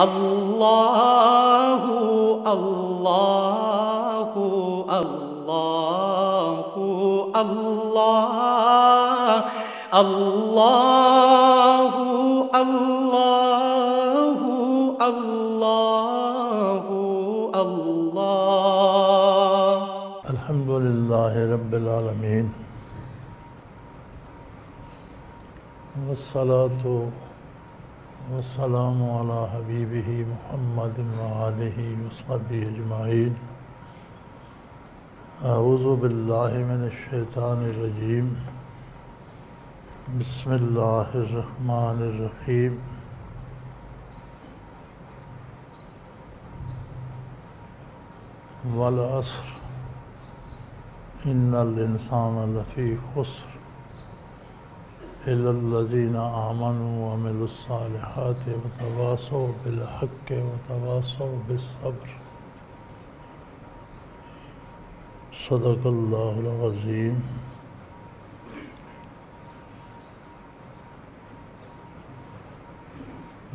اللہ اللہ اللہ اللہ اللہ اللہ اللہ اللہ الحمدللہ رب العالمین والصلاة والسلام علی حبیبہ محمد وآلہ وصحبہ اجمعین اعوذ باللہ من الشیطان الرجیم بسم اللہ الرحمن الرحیم والعصر ان الانسان لفی خسر الا الذین آمنوا وعملوا الصالحات وتواصوا بالحق وتواصوا بالصبر صدق اللہ العظیم۔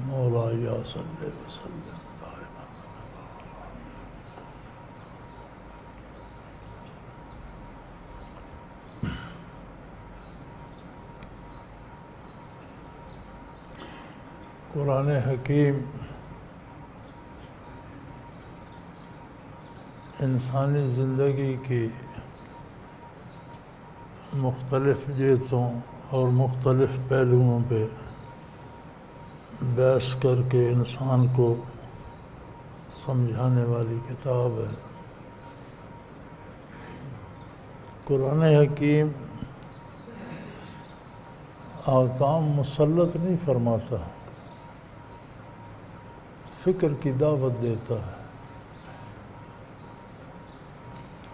مولاي صل وسلم دائما قرآن حکیم انسانی زندگی کی مختلف جہتوں اور مختلف پہلوؤں پہ بحث کر کے انسان کو سمجھانے والی کتاب ہے۔ قرآن حکیم احکام مسلط نہیں فرماتا، فکر کی دعوت دیتا ہے،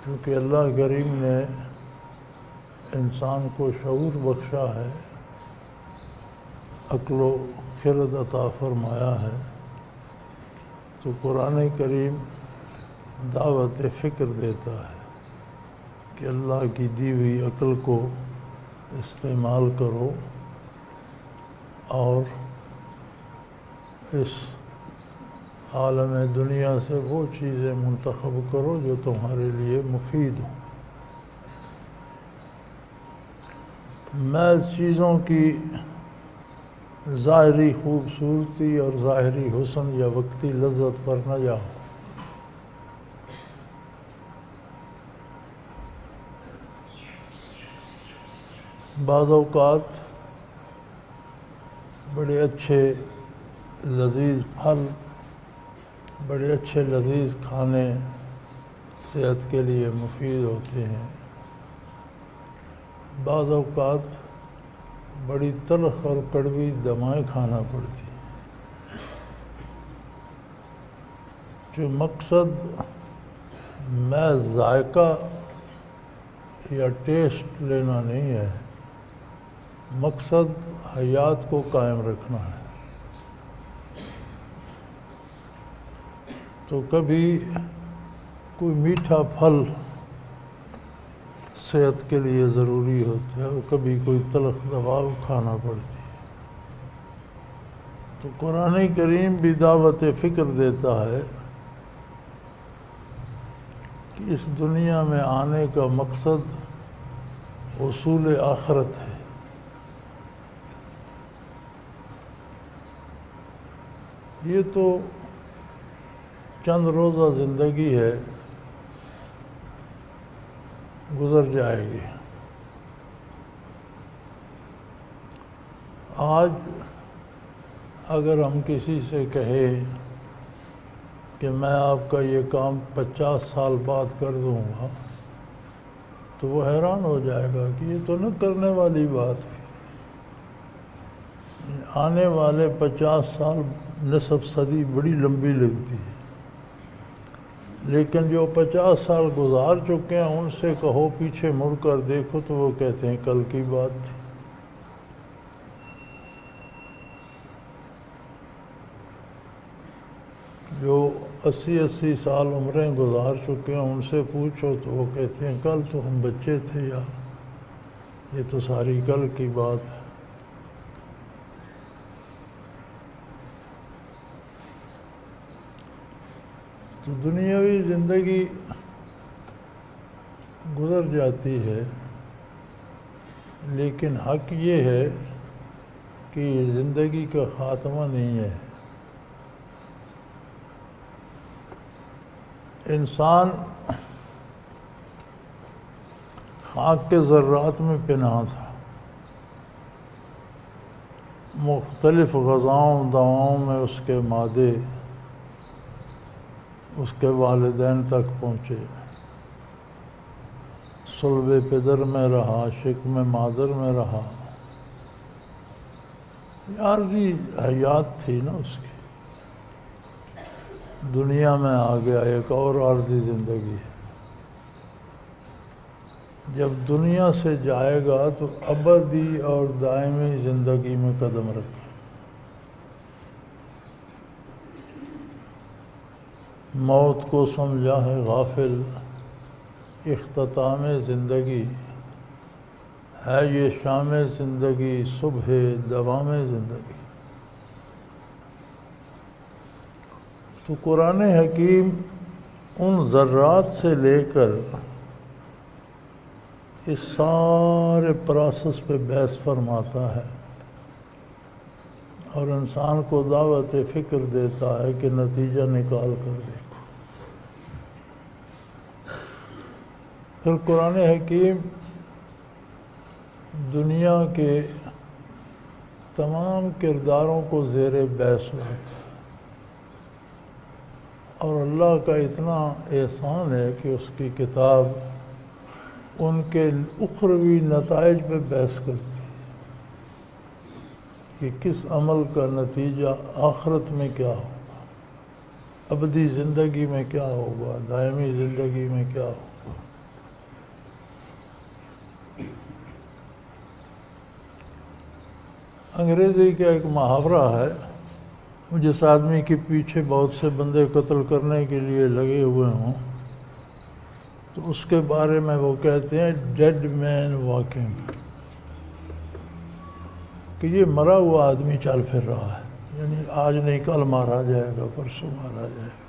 کیونکہ اللہ کریم نے انسان کو شعور بخشا ہے، عقل و خرد عطا فرمایا ہے، تو قرآن کریم دعوت فکر دیتا ہے کہ اللہ کی دی ہوئی عقل کو استعمال کرو اور اس عالم دنیا سے وہ چیزیں منتخب کرو جو تمہارے لیے مفید ہوں۔ محض چیزوں کی ظاہری خوبصورتی اور ظاہری حسن یا وقتی لذت پر نہ جاؤ۔ بعض اوقات بڑے اچھے لذیذ پھل، بڑے اچھے لذیذ کھانے صحت کے لیے مفید ہوتے ہیں، بعض اوقات بڑی تلخ اور کڑوی دوائیں کھانا پڑتی ہیں۔ جو مقصد محض ذائقہ یا ٹیسٹ لینا نہیں ہے، مقصد حیات کو قائم رکھنا ہے۔ تو کبھی کوئی میٹھا پھل صحت کے لیے ضروری ہوتا ہے اور کبھی کوئی تلخ دوا کھانا پڑتی ہے۔ تو قرآن کریم بھی دعوت فکر دیتا ہے کہ اس دنیا میں آنے کا مقصد حصول آخرت ہے۔ یہ تو چند روزہ زندگی ہے، گزر جائے گی۔ آج اگر ہم کسی سے کہیں کہ میں آپ کا یہ کام 50 سال بعد کر دوں گا تو وہ حیران ہو جائے گا کہ یہ تو نہ کرنے والی بات ہے۔ آنے والے 50 سال نصف صدی بڑی لمبی لگتی ہے، لیکن جو 50 سال گزار چکے ہیں ان سے کہو پیچھے مڑ کر دیکھو تو وہ کہتے ہیں کل کی بات تھی۔ جو 80 سال عمریں گزار چکے ہیں ان سے پوچھو تو وہ کہتے ہیں کل تو ہم بچے تھے یار، یہ تو ساری کل کی بات ہے۔ تو دنیاوی زندگی گزر جاتی ہے، لیکن حق یہ ہے کہ یہ زندگی کا خاتمہ نہیں ہے۔ انسان خاک کے ذرات میں پنہاں تھا، مختلف غذاؤں دواؤں میں اس کے مادے اس کے والدین تک پہنچے، صلب پدر میں رہا، شکم مادر میں رہا، عارضی حیات تھی نا اس کی۔ دنیا میں آ گیا، ایک اور عارضی زندگی ہے۔ جب دنیا سے جائے گا تو ابدی اور دائمی زندگی میں قدم رکھے۔ موت کو سمجھا ہے غافل، اختتام زندگی ہے یہ شام زندگی، صبح دوام زندگی۔ تو قرآن حکیم ان ذرات سے لے کر اس سارے پروسیس پہ بحث فرماتا ہے اور انسان کو دعوت فکر دیتا ہے کہ نتیجہ نکال کر دیکھو۔ پھر قرآن حکیم دنیا کے تمام کرداروں کو زیر بحث لاتا ہے، اور اللہ کا اتنا احسان ہے کہ اس کی کتاب ان کے اخروی نتائج پہ بحث کرتی ہے کہ کس عمل کا نتیجہ آخرت میں کیا ہوگا، ابدی زندگی میں کیا ہوگا، دائمی زندگی میں کیا ہوگا۔ انگریزی کا ایک محاورہ ہے، جس آدمی کے پیچھے بہت سے بندے قتل کرنے کے لیے لگے ہوئے ہوں تو اس کے بارے میں وہ کہتے ہیں ڈیڈ مین واکنگ، کہ یہ مرا ہوا آدمی چل پھر رہا ہے، یعنی آج نہیں کل مارا جائے گا، پرسوں مارا جائے گا۔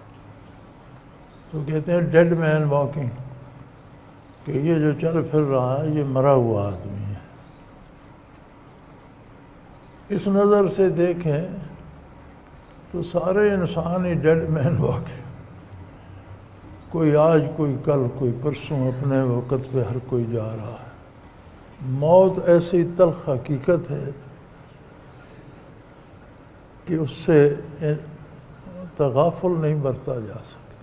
تو کہتے ہیں ڈیڈ مین واکنگ، کہ یہ جو چل پھر رہا ہے یہ مرا ہوا آدمی ہے۔ اس نظر سے دیکھیں تو سارے انسان ہی ڈیڈ مین واکنگ، کوئی آج کوئی کل کوئی پرسوں، اپنے وقت پہ ہر کوئی جا رہا ہے۔ موت ایسی تلخ حقیقت ہے کہ اس سے تغافل نہیں برتا جا سکتا۔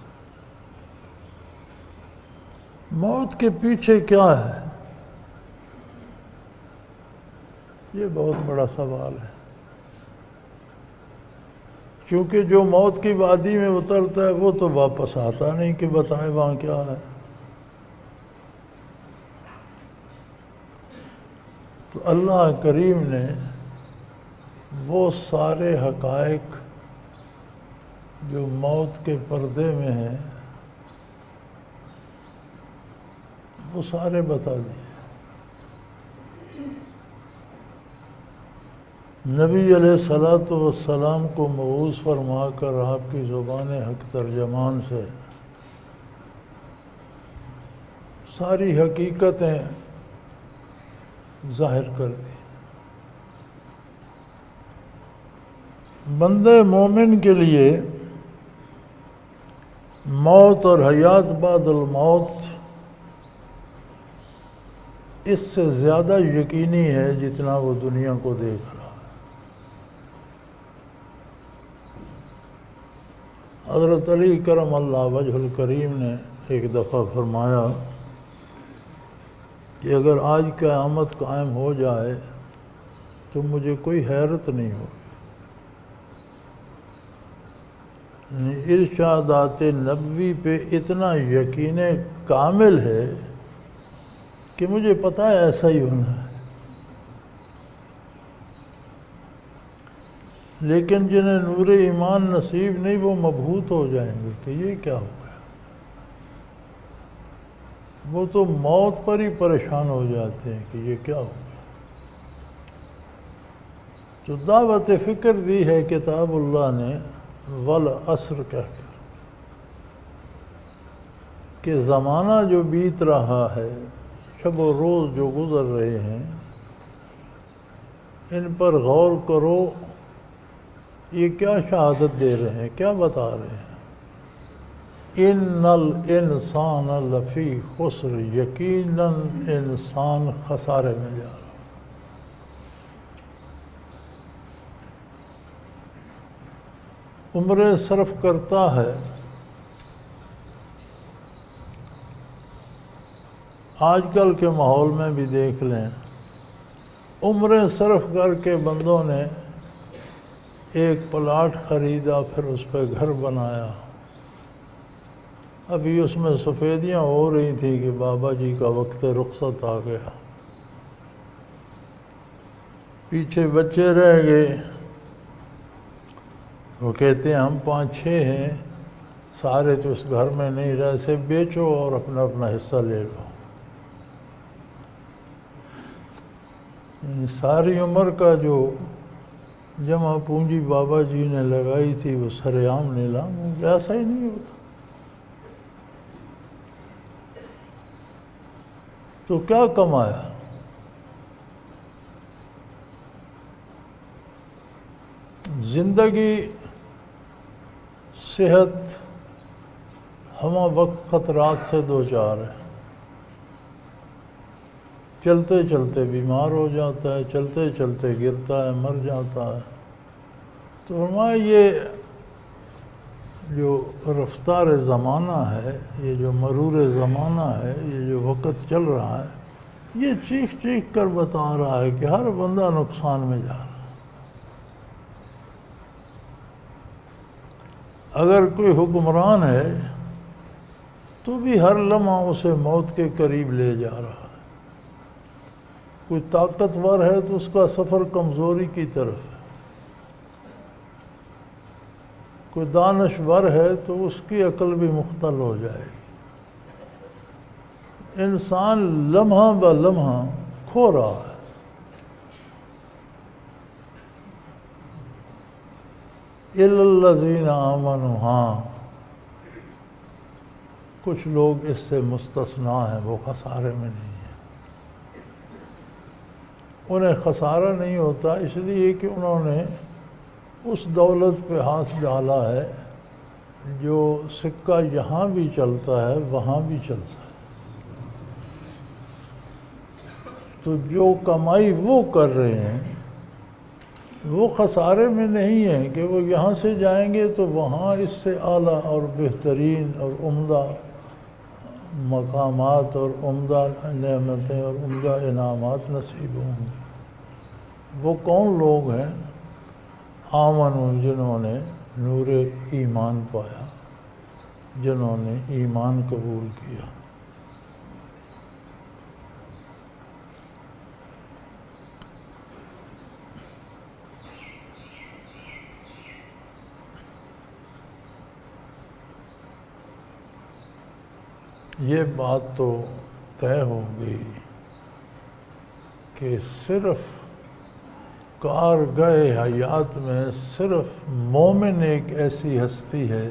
موت کے پیچھے کیا ہے، یہ بہت بڑا سوال ہے، کیونکہ جو موت کی وادی میں اترتا ہے وہ تو واپس آتا نہیں کہ بتائے وہاں کیا ہے۔ تو اللہ کریم نے وہ سارے حقائق جو موت کے پردے میں ہیں وہ سارے بتا دیے۔ نبی علیہ الصلوۃ والسلام کو مبعوث فرما کر آپ کی زبان حق ترجمان سے ساری حقیقتیں ظاہر کر دی۔ بندے مومن کے لیے موت اور حیات بعد الموت اس سے زیادہ یقینی ہے جتنا وہ دنیا کو دیکھ رہا ہے۔ حضرت علی کرم اللہ وجہ الکریم نے ایک دفعہ فرمایا کہ اگر آج قیامت قائم ہو جائے تو مجھے کوئی حیرت نہیں ہو۔ ارشادات نبوی پہ اتنا یقین کامل ہے کہ مجھے پتہ ہے ایسا ہی ہونا ہے، لیکن جنہیں نور ایمان نصیب نہیں وہ مبہوت ہو جائیں گے کہ یہ کیا ہو گیا۔ وہ تو موت پر ہی پریشان ہو جاتے ہیں کہ یہ کیا ہو گیا۔ تو دعوت فکر دی ہے کتاب اللہ نے والعصر کہہ کر، کہ زمانہ جو بیت رہا ہے، شب و روز جو گزر رہے ہیں، ان پر غور کرو، یہ کیا شہادت دے رہے ہیں، کیا بتا رہے ہیں؟ ان الانسان لفی خسر، یقیناً انسان خسارے میں جا رہا ہے۔ عمریں صرف کرتا ہے، آج کل کے ماحول میں بھی دیکھ لیں، عمریں صرف کر کے بندوں نے ایک پلاٹ خریدا، پھر اس پہ گھر بنایا۔ ابھی اس میں سفیدیاں ہو رہی تھی کہ بابا جی کا وقت رخصت آ گیا، پیچھے بچے رہ گئے، وہ کہتے ہیں ہم 5-6 ہیں، سارے تو اس گھر میں نہیں رہ سے، بیچو اور اپنا اپنا حصہ لے لو۔ ساری عمر کا جو جمع پونجی بابا جی نے لگائی تھی وہ سر عام نیلام ہو گیا۔ ایسا ہی نہیں ہوتا تو کیا کمایا؟ زندگی، صحت ہمہ وقت خطرات سے دوچار ہے، چلتے چلتے بیمار ہو جاتا ہے، چلتے چلتے گرتا ہے، مر جاتا ہے۔ تو فرمایا یہ جو رفتار زمانہ ہے، یہ جو مرور زمانہ ہے، یہ جو وقت چل رہا ہے، یہ چیخ چیخ کر بتا رہا ہے کہ ہر بندہ نقصان میں جا رہا ہے۔ اگر کوئی حکمران ہے تو بھی ہر لمحہ اسے موت کے قریب لے جا رہا ہے، کوئی طاقتور ہے تو اس کا سفر کمزوری کی طرف ہے، کوئی دانشور ہے تو اس کی عقل بھی مختل ہو جائے گی۔ انسان لمحہ بہ لمحہ کھو رہا ہے۔ اِلَّا الَّذِينَ آمَنُوا، ہاں کچھ لوگ اس سے مستثنیٰ ہیں، وہ خسارے میں نہیں ہیں۔ انہیں خسارہ نہیں ہوتا اس لیے کہ انہوں نے اس دولت پہ ہاتھ ڈالا ہے جو سکہ یہاں بھی چلتا ہے وہاں بھی چلتا ہے۔ تو جو کمائی وہ کر رہے ہیں وہ خسارے میں نہیں ہے کہ وہ یہاں سے جائیں گے تو وہاں اس سے اعلیٰ اور بہترین اور عمدہ مقامات اور عمدہ نعمتیں اور عمدہ انعامات نصیب ہوں گے۔ وہ کون لوگ ہیں؟ آمنوا، جنہوں نے نور ایمان پایا، جنہوں نے ایمان قبول کیا۔ یہ بات تو طے ہو گئی کہ صرف کارگاہ حیات میں صرف مومن ایک ایسی ہستی ہے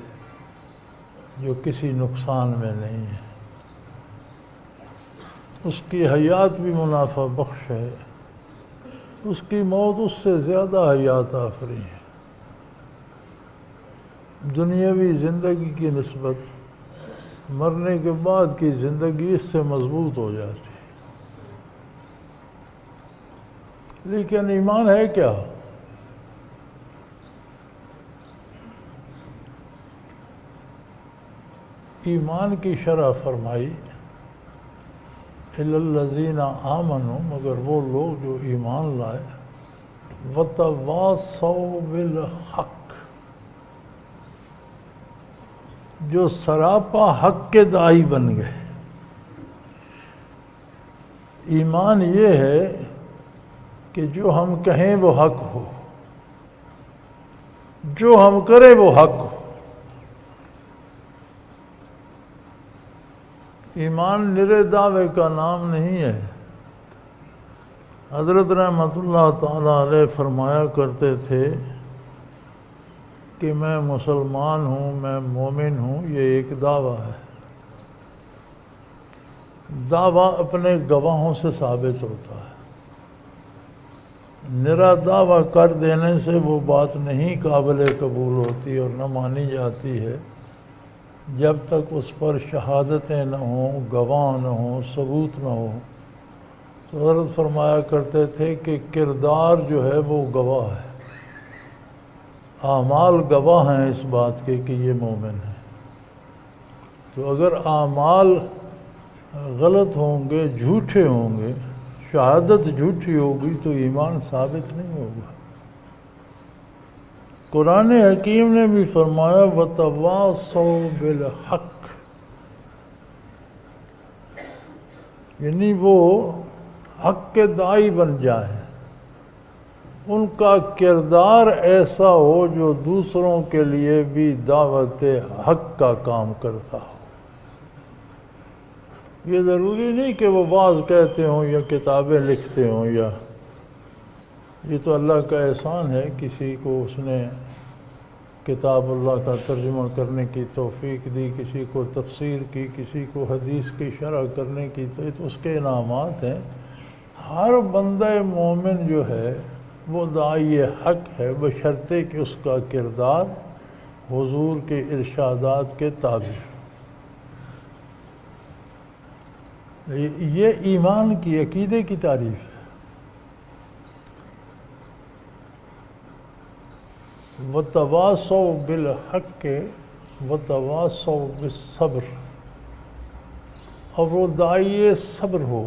جو کسی نقصان میں نہیں ہے، اس کی حیات بھی منافع بخش ہے، اس کی موت اس سے زیادہ حیات آفری ہے۔ دنیاوی زندگی کی نسبت مرنے کے بعد کی زندگی اس سے مضبوط ہو جاتی ہے۔ لیکن ایمان ہے کیا؟ ایمان کی شرح فرمائی اِلَّا الَّذِينَ آمَنُوا، مگر وہ لوگ جو ایمان لائے، وَتَوَاصَوْا بِالْحَقِّ، جو سراپا حق کے داعی بن گئے۔ ایمان یہ ہے کہ جو ہم کہیں وہ حق ہو، جو ہم کریں وہ حق ہو۔ ایمان نرے دعوے کا نام نہیں ہے۔ حضرت رحمت اللہ تعالیٰ علیہ فرمایا کرتے تھے کہ میں مسلمان ہوں، میں مومن ہوں، یہ ایک دعویٰ ہے۔ دعویٰ اپنے گواہوں سے ثابت ہوتا ہے۔ نرا دعویٰ کر دینے سے وہ بات نہیں قابل قبول ہوتی اور نہ مانی جاتی ہے جب تک اس پر شہادتیں نہ ہوں، گواہ نہ ہوں، ثبوت نہ ہوں۔ تو حضرت فرمایا کرتے تھے کہ کردار جو ہے وہ گواہ ہے، اعمال گواہ ہیں اس بات کے کہ یہ مومن ہے۔ تو اگر اعمال غلط ہوں گے، جھوٹے ہوں گے، شہادت جھوٹی ہوگی تو ایمان ثابت نہیں ہوگا۔ قرآن حکیم نے بھی فرمایا وَتَوَاصَوْا بِالْحَقِّ، یعنی وہ حق کے داعی بن جائیں، ان کا کردار ایسا ہو جو دوسروں کے لیے بھی دعوت حق کا کام کرتا ہو۔ یہ ضروری نہیں کہ وہ واعظ کہتے ہوں یا کتابیں لکھتے ہوں، یا یہ تو اللہ کا احسان ہے، کسی کو اس نے کتاب اللہ کا ترجمہ کرنے کی توفیق دی، کسی کو تفسیر کی، کسی کو حدیث کی شرح کرنے کی، تو یہ تو اس کے انعامات ہیں۔ ہر بندہ مومن جو ہے وہ داعی حق ہے، بشرطے کہ اس کا کردار حضور کے ارشادات کے تابع۔ یہ ایمان کی، عقیدے کی تعریف ہے۔ وَتَوَاصَوْا بِالْحَقِّ وَتَوَاصَوْا بِالصَّبْرِ، اور وہ داعی صبر ہو،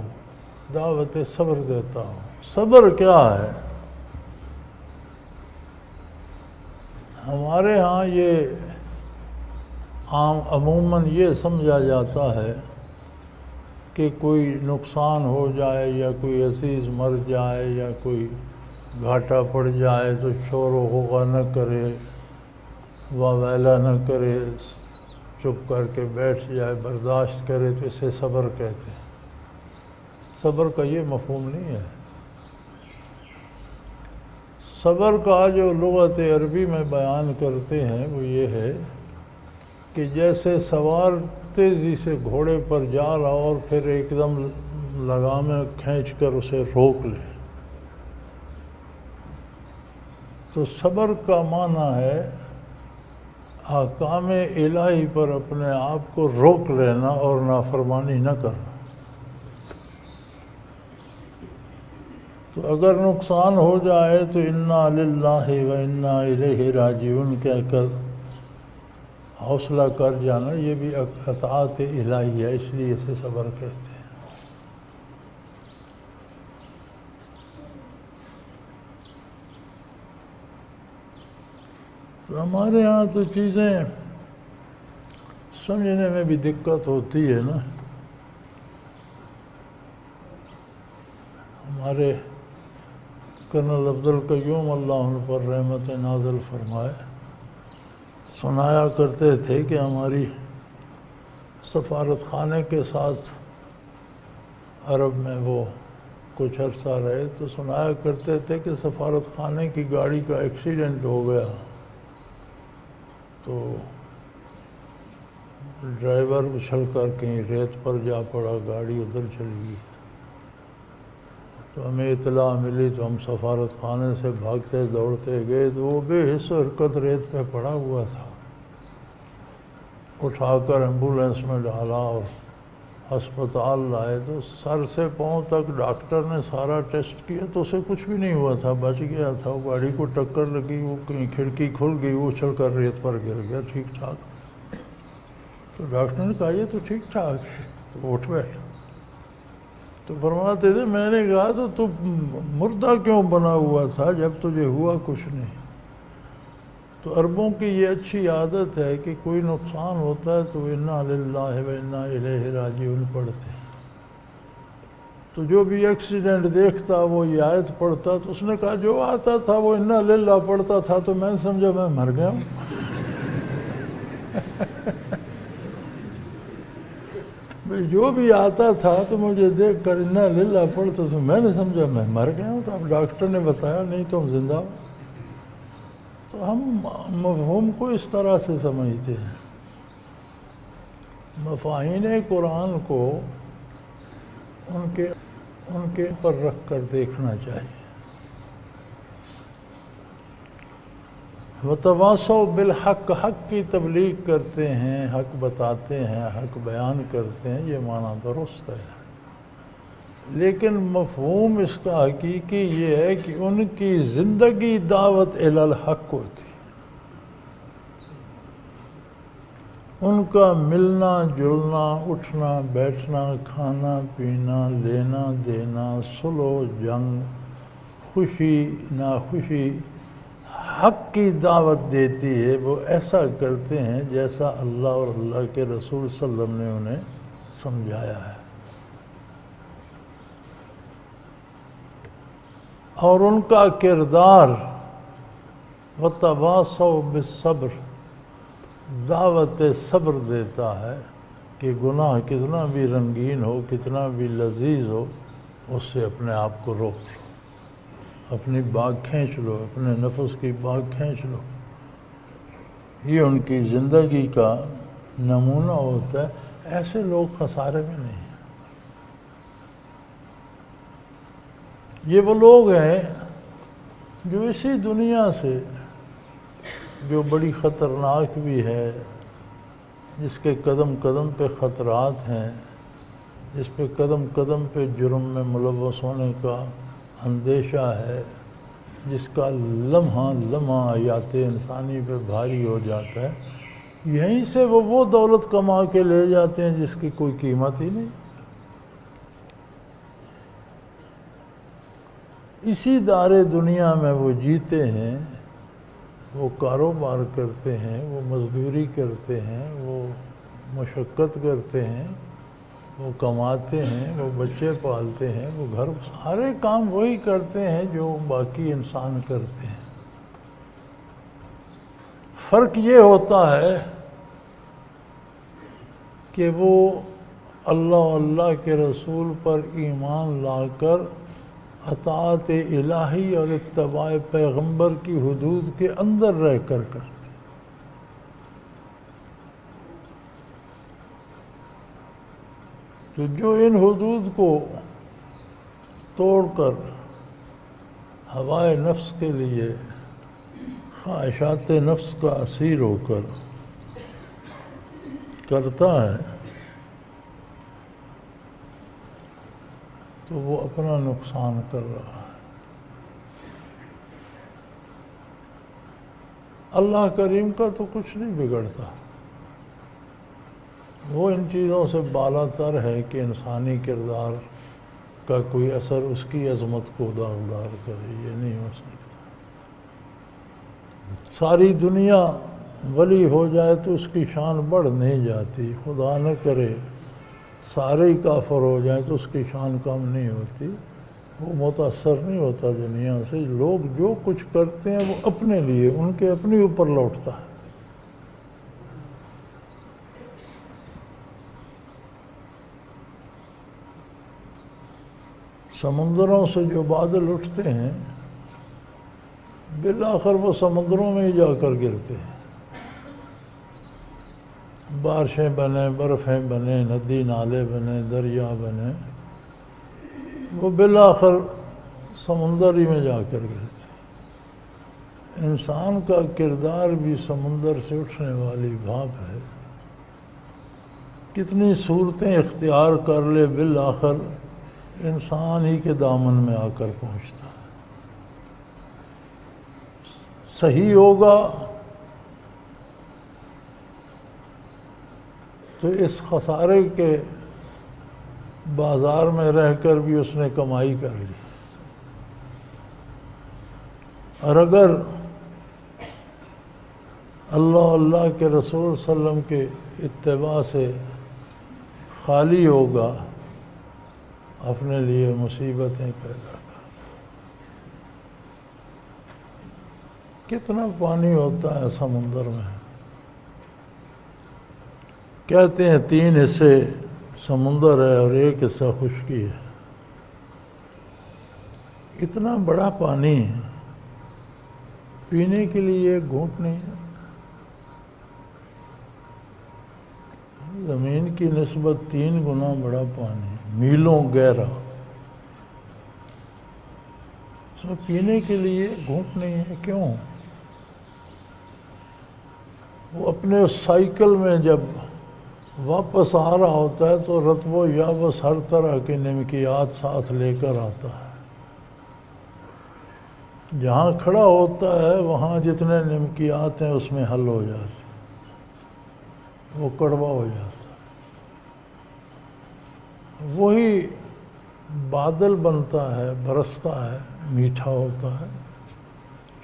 دعوت صبر دیتا ہو۔ صبر کیا ہے؟ ہمارے ہاں یہ عموماً یہ سمجھا جاتا ہے کہ کوئی نقصان ہو جائے یا کوئی عزیز مر جائے یا کوئی گھاٹا پڑ جائے تو شور و غوغا نہ کرے، واویلا نہ کرے، چپ کر کے بیٹھ جائے، برداشت کرے، تو اسے صبر کہتے ہیں۔ صبر کا یہ مفہوم نہیں ہے۔ صبر کا جو لغت عربی میں بیان کرتے ہیں وہ یہ ہے کہ جیسے سوار تیزی سے گھوڑے پر جا رہا اور پھر ایک دم لگامیں کھینچ کر اسے روک لے، تو صبر کا معنی ہے احکام الہی پر اپنے آپ کو روک لینا اور نافرمانی نہ کرنا۔ تو اگر نقصان ہو جائے تو انا للہ و انا الیہ راجعون کہہ کر حوصلہ کر جانا، یہ بھی اطاعت الہی ہے، اس لیے اسے صبر کہتے ہیں۔ تو ہمارے ہاں تو چیزیں سمجھنے میں بھی دقت ہوتی ہے نا۔ ہمارے کرنل عبدالقیوم اللہ عنہ پر رحمت نازل فرمائے سنایا کرتے تھے کہ ہماری سفارت خانے کے ساتھ عرب میں وہ کچھ عرصہ رہے، تو سنایا کرتے تھے کہ سفارت خانے کی گاڑی کا ایکسیڈنٹ ہو گیا، تو ڈرائیور اچھل کر کہیں ریت پر جا پڑا، گاڑی ادھر چلی گئی۔ تو ہمیں اطلاع ملی تو ہم سفارت خانے سے بھاگتے دوڑتے گئے، تو وہ بے حس حرکت ریت پہ پڑا ہوا تھا۔ اٹھا کر ایمبولینس میں ڈالا اور ہسپتال لائے، تو سر سے پاؤں تک ڈاکٹر نے سارا ٹیسٹ کیا تو اسے کچھ بھی نہیں ہوا تھا، بچ گیا تھا۔ وہ گاڑی کو ٹکر لگی، وہ کہیں کھڑکی کھل گئی، وہ اچھل کر ریت پر گر گیا ٹھیک ٹھاک۔ تو ڈاکٹر نے کہا یہ تو ٹھیک ٹھاک ہے، تو اٹھ بیٹھ۔ تو فرماتے تھے میں نے کہا تو مردہ کیوں بنا ہوا تھا جب تجھے ہوا کچھ نہیں؟ تو عربوں کی یہ اچھی عادت ہے کہ کوئی نقصان ہوتا ہے تو انا للہ و انا الیہ راجعون پڑھتے ہیں۔ تو جو بھی ایکسیڈنٹ دیکھتا وہ یہ آیت پڑھتا، تو اس نے کہا جو آتا تھا وہ انا للہ پڑھتا تھا، تو میں نے سمجھا میں مر گیا ہوں۔ جو بھی آتا تھا تو مجھے دیکھ کر انا للہ پڑھتا، تو میں نے سمجھا میں مر گیا ہوں۔ تو اب ڈاکٹر نے بتایا نہیں تم زندہ ہو۔ تو ہم مفہوم کو اس طرح سے سمجھتے ہیں۔ مفاہیم قرآن کو ان کے پر رکھ کر دیکھنا چاہیے۔ وتواصوا بالحق، حق کی تبلیغ کرتے ہیں، حق بتاتے ہیں، حق بیان کرتے ہیں، یہ معنی درست ہے، لیکن مفہوم اس کا حقیقی یہ ہے کہ ان کی زندگی دعوت الی الحق ہوتی، ان کا ملنا جلنا، اٹھنا بیٹھنا، کھانا پینا، لینا دینا، صلح و جنگ، خوشی ناخوشی، حق کی دعوت دیتی ہے۔ وہ ایسا کرتے ہیں جیسا اللہ اور اللہ کے رسول صلی اللہ علیہ وسلم نے انہیں سمجھایا ہے، اور ان کا کردار وتواصوا بالصبر دعوت صبر دیتا ہے کہ گناہ کتنا بھی رنگین ہو، کتنا بھی لذیذ ہو، اس سے اپنے آپ کو روک لو، اپنی باگ کھینچ لو، اپنے نفس کی باگ کھینچ لو۔ یہ ان کی زندگی کا نمونہ ہوتا ہے۔ ایسے لوگ خسارے میں نہیں ہیں۔ یہ وہ لوگ ہیں جو اسی دنیا سے، جو بڑی خطرناک بھی ہے، جس کے قدم قدم پہ خطرات ہیں، جس پہ قدم قدم پہ جرم میں ملوث ہونے کا اندیشہ ہے، جس کا لمحہ لمحہ حیات انسانی پہ بھاری ہو جاتا ہے، یہیں سے وہ دولت کما کے لے جاتے ہیں جس کی کوئی قیمت ہی نہیں۔ اسی دار دنیا میں وہ جیتے ہیں، وہ کاروبار کرتے ہیں، وہ مزدوری کرتے ہیں، وہ مشقت کرتے ہیں، وہ کماتے ہیں، وہ بچے پالتے ہیں، وہ گھر، سارے کام وہی کرتے ہیں جو باقی انسان کرتے ہیں۔ فرق یہ ہوتا ہے کہ وہ اللہ کے رسول پر ایمان لا کر اطاعت الہی اور اتباع پیغمبر کی حدود کے اندر رہ کر کرتے، جو ان حدود کو توڑ کر ہوائے نفس کے لیے، خواہشات نفس کا اسیر ہو کر کرتا ہے، تو وہ اپنا نقصان کر رہا ہے۔ اللہ کریم کا تو کچھ نہیں بگڑتا، وہ ان چیزوں سے بالا تر ہے کہ انسانی کردار کا کوئی اثر اس کی عظمت کو داغدار کرے، یہ نہیں ہو سکتا۔ ساری دنیا ولی ہو جائے تو اس کی شان بڑھ نہیں جاتی، خدا نہ کرے سارے ہی کافر ہو جائیں تو اس کی شان کم نہیں ہوتی، وہ متاثر نہیں ہوتا دنیا سے۔ لوگ جو کچھ کرتے ہیں وہ اپنے لیے، ان کے اپنے اوپر لوٹتا ہے۔ سمندروں سے جو بادل اٹھتے ہیں بالآخر وہ سمندروں میں ہی جا کر گرتے ہیں، بارشیں بنے، برفیں بنے، ندی نالے بنے، دریا بنے، وہ بالآخر سمندر ہی میں جا کر گرتے ہیں۔ انسان کا کردار بھی سمندر سے اٹھنے والی بھاپ ہے، کتنی صورتیں اختیار کر لے بالآخر انسان ہی کے دامن میں آ کر پہنچتا ہے۔ صحیح ہوگا تو اس خسارے کے بازار میں رہ کر بھی اس نے کمائی کر لی، اور اگر اللہ کے رسول صلی اللہ علیہ وسلم کے اتباع سے خالی ہوگا، اپنے لیے مصیبتیں پیدا کر۔ کتنا پانی ہوتا ہے سمندر میں، کہتے ہیں 3 حصے سمندر ہے اور 1 حصہ خشکی ہے۔ اتنا بڑا پانی ہے، پینے کے لیے 1 گھونٹ نہیں ہے۔ زمین کی نسبت 3 گنا بڑا پانی ہے۔ میلوں گہرا، اس میں پینے کے لیے گھونٹ نہیں ہے، کیوں؟ وہ اپنے سائیکل میں جب واپس آ رہا ہوتا ہے تو رطب و یابس ہر طرح کے نمکیات ساتھ لے کر آتا ہے، جہاں کھڑا ہوتا ہے وہاں جتنے نمکیات ہیں اس میں حل ہو جاتے، وہ کڑوا ہو جاتا، وہی بادل بنتا ہے، برستا ہے، میٹھا ہوتا ہے،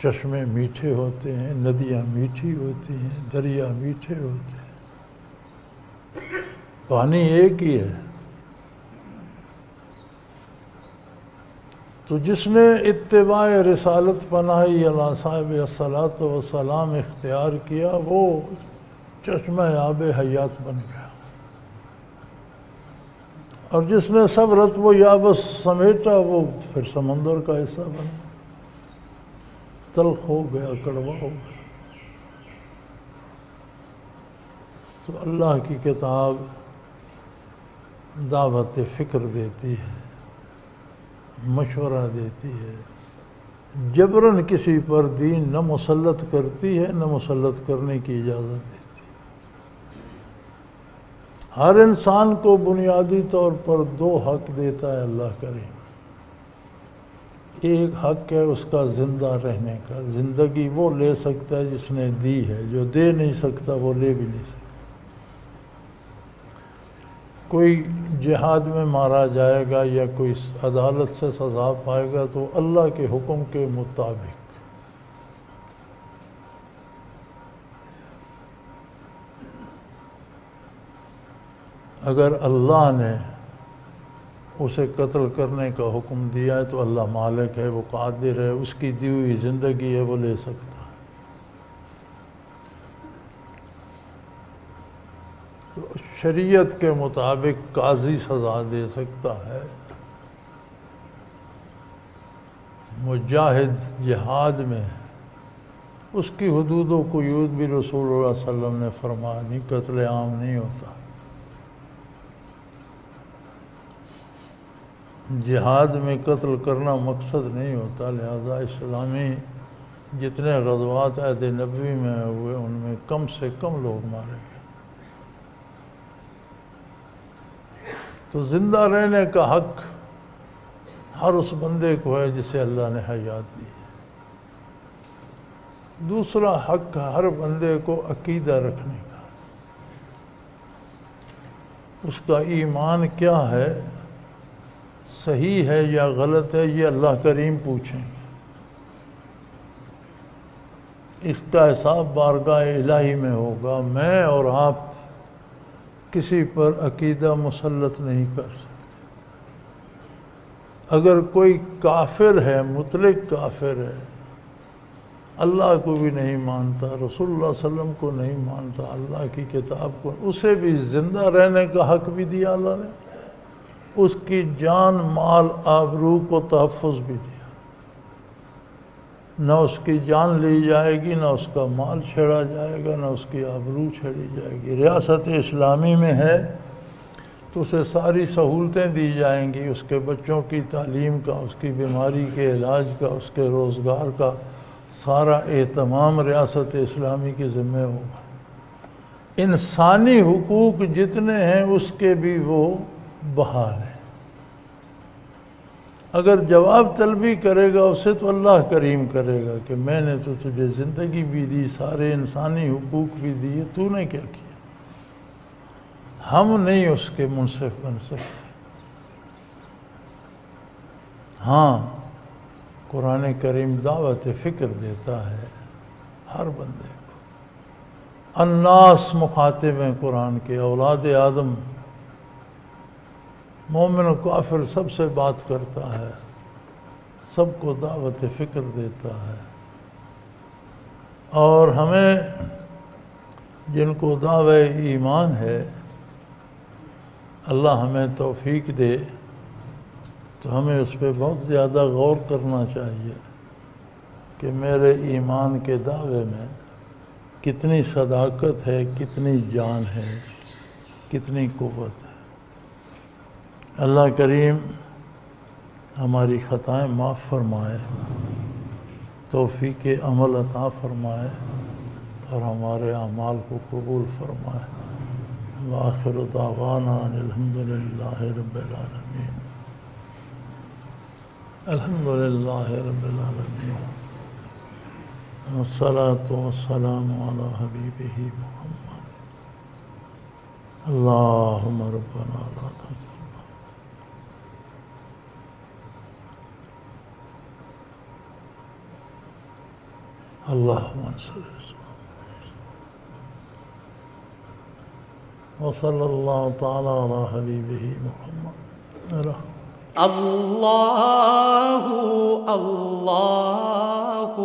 چشمے میٹھے ہوتے ہیں، ندیاں میٹھی ہوتی ہیں، دریا میٹھے ہوتے ہیں، پانی ایک ہی ہے۔ تو جس نے اتباع رسالت پناہی علی صاحب الصلاۃ والسلام اختیار کیا وہ چشمہ آب حیات بن گیا، اور جس نے سب رطب و یابس سمیٹا وہ پھر سمندر کا حصہ بن گیا، تلخ ہو گیا، کڑوا ہو گیا۔ تو اللہ کی کتاب دعوت فکر دیتی ہے، مشورہ دیتی ہے، جبراً کسی پر دین نہ مسلط کرتی ہے نہ مسلط کرنے کی اجازت دیتی ہے۔ ہر انسان کو بنیادی طور پر دو حق دیتا ہے اللہ کریم۔ ایک حق ہے اس کا زندہ رہنے کا، زندگی وہ لے سکتا ہے جس نے دی ہے، جو دے نہیں سکتا وہ لے بھی نہیں سکتا۔ کوئی جہاد میں مارا جائے گا یا کوئی عدالت سے سزا پائے گا تو اللہ کے حکم کے مطابق۔ اگر اللہ نے اسے قتل کرنے کا حکم دیا ہے تو اللہ مالک ہے، وہ قادر ہے، اس کی دی ہوئی زندگی ہے، وہ لے سکتا ہے۔ تو شریعت کے مطابق قاضی سزا دے سکتا ہے، مجاہد جہاد میں اس کی حدود و قیود بھی رسول اللہ صلی اللہ علیہ وسلم نے فرمایا، نہیں قتل عام نہیں ہوتا۔ جہاد میں قتل کرنا مقصد نہیں ہوتا، لہذا اسلامی جتنے غزوات عہد نبوی میں ہوئے ان میں کم سے کم لوگ مارے گئے۔ تو زندہ رہنے کا حق ہر اس بندے کو ہے جسے اللہ نے حیات دی ہے۔ دوسرا حق ہر بندے کو عقیدہ رکھنے کا، اس کا ایمان کیا ہے، صحیح ہے یا غلط ہے، یہ اللہ کریم پوچھیں گے۔ اس کا حساب بارگاہ الہی میں ہوگا، میں اور آپ کسی پر عقیدہ مسلط نہیں کر سکتے۔ اگر کوئی کافر ہے، مطلق کافر ہے، اللہ کو بھی نہیں مانتا، رسول اللہ صلی اللہ علیہ وسلم کو نہیں مانتا، اللہ کی کتاب کو، اسے بھی زندہ رہنے کا حق بھی دیا اللہ نے، اس کی جان مال آبرو کو تحفظ بھی دیا، نہ اس کی جان لی جائے گی، نہ اس کا مال چھیڑا جائے گا، نہ اس کی آبرو چھیڑی جائے گی۔ ریاست اسلامی میں ہے تو اسے ساری سہولتیں دی جائیں گی، اس کے بچوں کی تعلیم کا، اس کی بیماری کے علاج کا، اس کے روزگار کا سارا اہتمام ریاست اسلامی کے ذمہ ہوگا۔ انسانی حقوق جتنے ہیں اس کے بھی وہ بحال ہیں۔ اگر جواب طلبی کرے گا اسے تو اللہ کریم کرے گا کہ میں نے تو تجھے زندگی بھی دی، سارے انسانی حقوق بھی دیے، تو نے کیا کیا؟ ہم نہیں اس کے منصف بن سکتے۔ ہاں، قرآن کریم دعوت فکر دیتا ہے ہر بندے کو۔ الناس مخاطب ہیں قرآن کے، اولاد آدم، مومن و کافر سب سے بات کرتا ہے، سب کو دعوت فکر دیتا ہے۔ اور ہمیں جن کو دعوی ایمان ہے، اللہ ہمیں توفیق دے تو ہمیں اس پہ بہت زیادہ غور کرنا چاہیے کہ میرے ایمان کے دعوے میں کتنی صداقت ہے، کتنی جان ہے، کتنی قوت ہے۔ اللہ کریم ہماری خطائیں معاف فرمائے، توفیق عمل عطا فرمائے اور ہمارے اعمال کو قبول فرمائے۔ وآخر دعوانا ان الحمد للہ رب العالمین۔ الحمد للہ رب العالمین، والصلاة والسلام علی حبیبہ محمد۔ اللہم ربنا لا تحرمنا اللہم انصر الاسلام، وصلی اللہ تعالی علی حبیبہ محمد۔ اللہ اللہ اللہ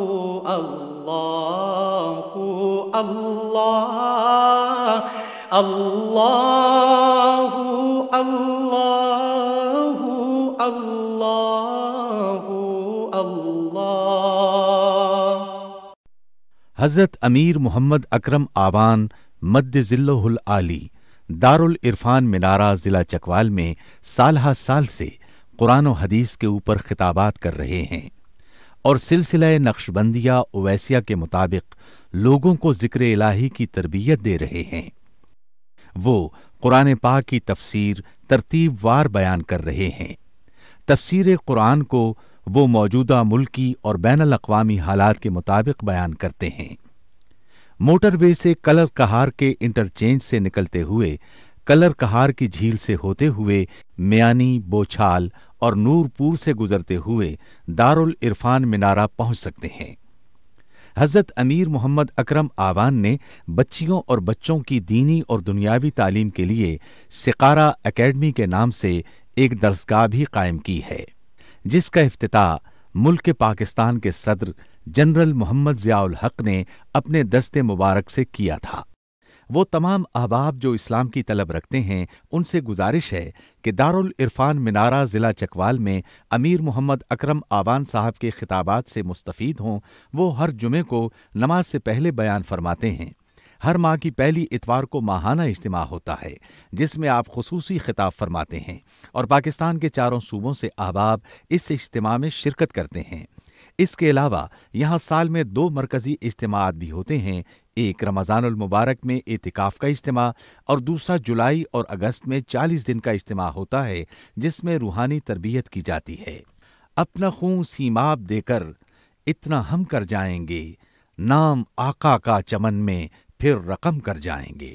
اللہ اللہ اللہ اللہ اللہ۔ حضرت امیر محمد اکرم آوان مد ذلہ العالی دارالعرفان منارہ ضلع چکوال میں سالہ سال سے قرآن و حدیث کے اوپر خطابات کر رہے ہیں اور سلسلہ نقشبندیہ اویسیہ کے مطابق لوگوں کو ذکر الہی کی تربیت دے رہے ہیں۔ وہ قرآن پاک کی تفسیر ترتیب وار بیان کر رہے ہیں۔ تفسیر قرآن کو وہ موجودہ ملکی اور بین الاقوامی حالات کے مطابق بیان کرتے ہیں۔ موٹر وے سے کلر کہار کے انٹرچینج سے نکلتے ہوئے کلر کہار کی جھیل سے ہوتے ہوئے میانی، بوچھال اور نورپور سے گزرتے ہوئے دارالعرفان منارہ پہنچ سکتے ہیں۔ حضرت امیر محمد اکرم آوان نے بچیوں اور بچوں کی دینی اور دنیاوی تعلیم کے لیے سقارہ اکیڈمی کے نام سے ایک درسگاہ بھی قائم کی ہے، جس کا افتتاح ملک پاکستان کے صدر جنرل محمد ضیاء الحق نے اپنے دست مبارک سے کیا تھا۔ وہ تمام احباب جو اسلام کی طلب رکھتے ہیں ان سے گزارش ہے کہ دارالعرفان منارہ ضلع چکوال میں امیر محمد اکرم آوان صاحب کے خطابات سے مستفید ہوں۔ وہ ہر جمعے کو نماز سے پہلے بیان فرماتے ہیں۔ ہر ماہ کی پہلی اتوار کو ماہانہ اجتماع ہوتا ہے جس میں آپ خصوصی خطاب فرماتے ہیں اور پاکستان کے چاروں صوبوں سے احباب اس اجتماع میں شرکت کرتے ہیں۔ اس کے علاوہ یہاں سال میں 2 مرکزی اجتماعات بھی ہوتے ہیں، ایک رمضان المبارک میں اعتکاف کا اجتماع اور دوسرا جولائی اور اگست میں 40 دن کا اجتماع ہوتا ہے جس میں روحانی تربیت کی جاتی ہے۔ اپنا خون سیماب دے کر اتنا ہم کر جائیں گے، نام آقا کا چمن میں پھر رقم کر جائیں گے۔